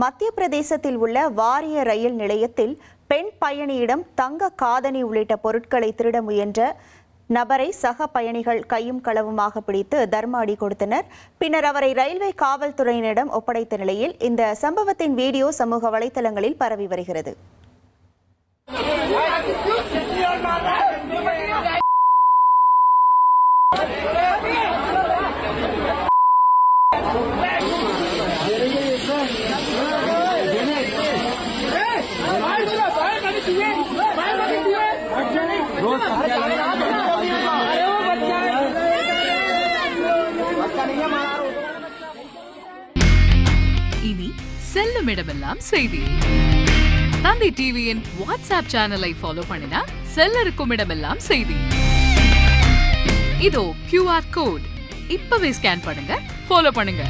மத்திய பிரதேசத்தில் உள்ள வாரிய ரயில் நிலையத்தில் பெண் பயணியிடம் தங்க காதணி உள்ளிட்ட பொருட்களை திருட முயன்ற நபரை சக பயணிகள் கையும் களவுமாக பிடித்து தர்ம அடி கொடுத்தனர். பின்னர் அவரை ரயில்வே காவல்துறையினரிடம் ஒப்படைத்த நிலையில் இந்த சம்பவத்தின் வீடியோ சமூக வலைதளங்களில் பரவி வருகிறது. இனி செல்லும் இடமெல்லாம் செய்தி. தந்தி டிவியின் வாட்ஸ்அப் சேனலை ஃபாலோ பண்ணினா செல்லருக்கும் இடமெல்லாம் செய்தி. இதோ QR கோட் இப்பவே ஸ்கேன் பண்ணுங்க, ஃபாலோ பண்ணுங்க.